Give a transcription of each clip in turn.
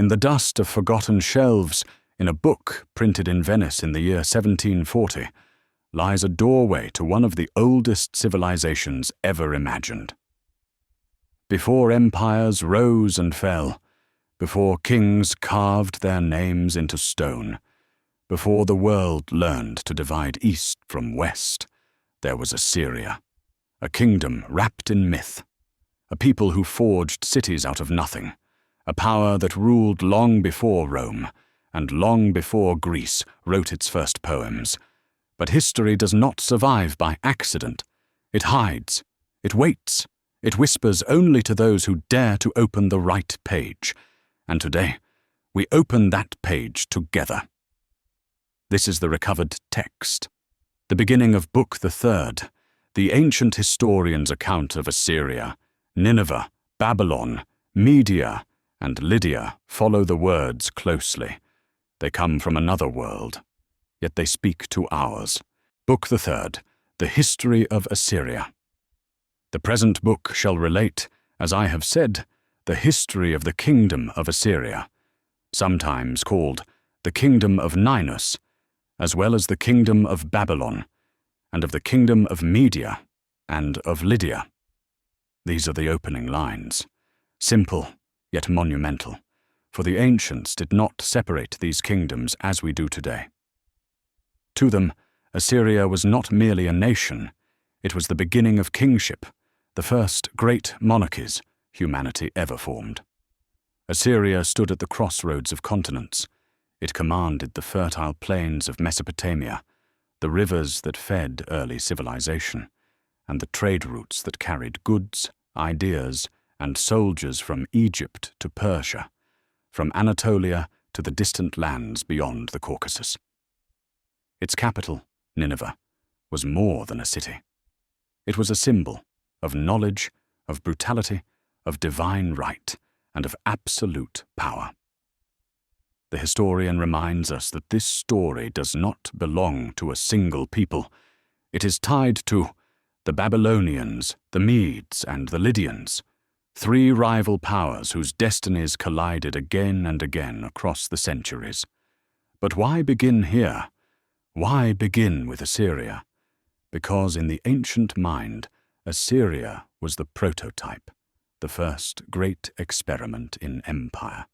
In the dust of forgotten shelves, in a book printed in Venice in the year 1740, lies a doorway to one of the oldest civilizations ever imagined. Before empires rose and fell, before kings carved their names into stone, before the world learned to divide east from west, there was Assyria, a kingdom wrapped in myth, a people who forged cities out of nothing, a power that ruled long before Rome, and long before Greece wrote its first poems. But history does not survive by accident. It hides, it waits, it whispers only to those who dare to open the right page. And today, we open that page together. This is the recovered text, the beginning of Book the Third, the ancient historian's account of Assyria. Nineveh, Babylon, Media, and Lydia follow the words closely. They come from another world, yet they speak to ours. Book the Third, the History of Assyria. The present book shall relate, as I have said, the history of the Kingdom of Assyria, sometimes called the Kingdom of Ninus, as well as the Kingdom of Babylon, and of the Kingdom of Media and of Lydia. These are the opening lines, simple yet monumental, for the ancients did not separate these kingdoms as we do today. To them, Assyria was not merely a nation, it was the beginning of kingship, the first great monarchies humanity ever formed. Assyria stood at the crossroads of continents. It commanded the fertile plains of Mesopotamia, the rivers that fed early civilization, and the trade routes that carried goods, ideas, and soldiers from Egypt to Persia, from Anatolia to the distant lands beyond the Caucasus. Its capital, Nineveh, was more than a city. It was a symbol of knowledge, of brutality, of divine right, and of absolute power. The historian reminds us that this story does not belong to a single people. It is tied to the Babylonians, the Medes, and the Lydians, three rival powers whose destinies collided again and again across the centuries. But why begin here? Why begin with Assyria? Because in the ancient mind, Assyria was the prototype, the first great experiment in empire,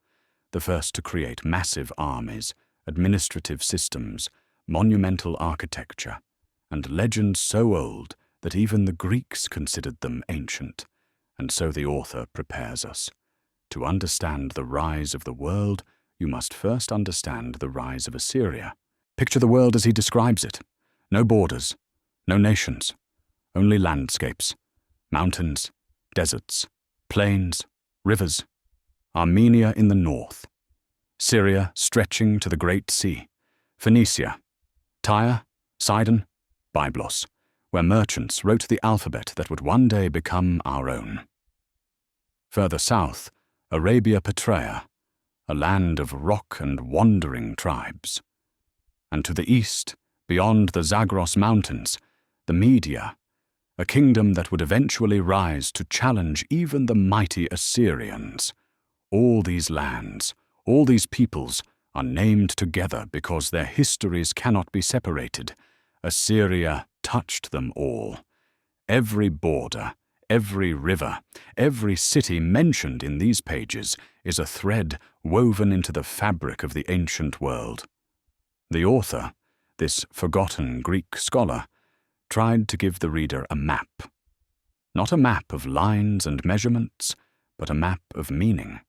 the first to create massive armies, administrative systems, monumental architecture, and legends so old that even the Greeks considered them ancient. And so the author prepares us. To understand the rise of the world, you must first understand the rise of Assyria. Picture the world as he describes it. No borders, no nations, only landscapes, mountains, deserts, plains, rivers, Armenia in the north, Syria stretching to the Great Sea, Phoenicia, Tyre, Sidon, Byblos, where merchants wrote the alphabet that would one day become our own. Further south, Arabia Petraea, a land of rock and wandering tribes. And to the east, beyond the Zagros Mountains, the Media, a kingdom that would eventually rise to challenge even the mighty Assyrians. All these lands, all these peoples, are named together because their histories cannot be separated. Assyria touched them all. Every border, every river, every city mentioned in these pages is a thread woven into the fabric of the ancient world. The author, this forgotten Greek scholar, tried to give the reader a map. Not a map of lines and measurements, but a map of meaning.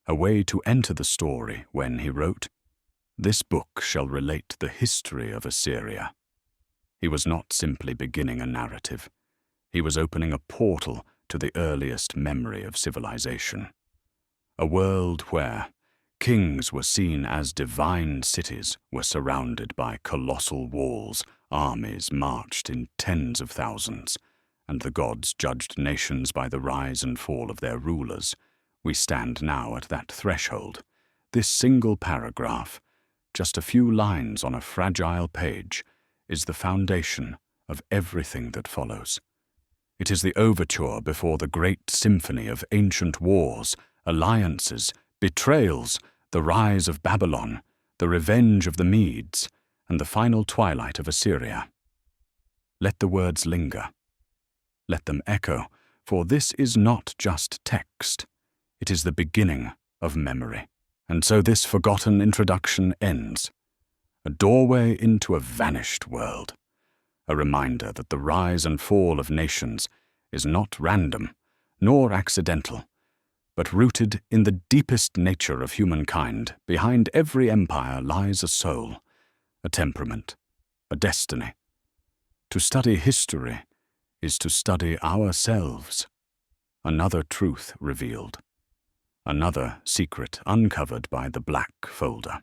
A way to enter the story when he wrote, "This book shall relate the history of Assyria." He was not simply beginning a narrative. He was opening a portal to the earliest memory of civilization. A world where kings were seen as divine cities were surrounded by colossal walls, armies marched in tens of thousands, and the gods judged nations by the rise and fall of their rulers. We stand now at that threshold. This single paragraph, just a few lines on a fragile page, is the foundation of everything that follows. It is the overture before the great symphony of ancient wars, alliances, betrayals, The rise of Babylon, the revenge of the Medes, and the final twilight of Assyria. Let the words linger. Let them echo, for this is not just text. It is the beginning of memory. And so this forgotten introduction ends. A doorway into a vanished world. A reminder that the rise and fall of nations is not random, nor accidental, but rooted in the deepest nature of humankind. Behind every empire lies a soul, a temperament, a destiny. To study history is to study ourselves. Another truth revealed. Another secret uncovered by the black folder.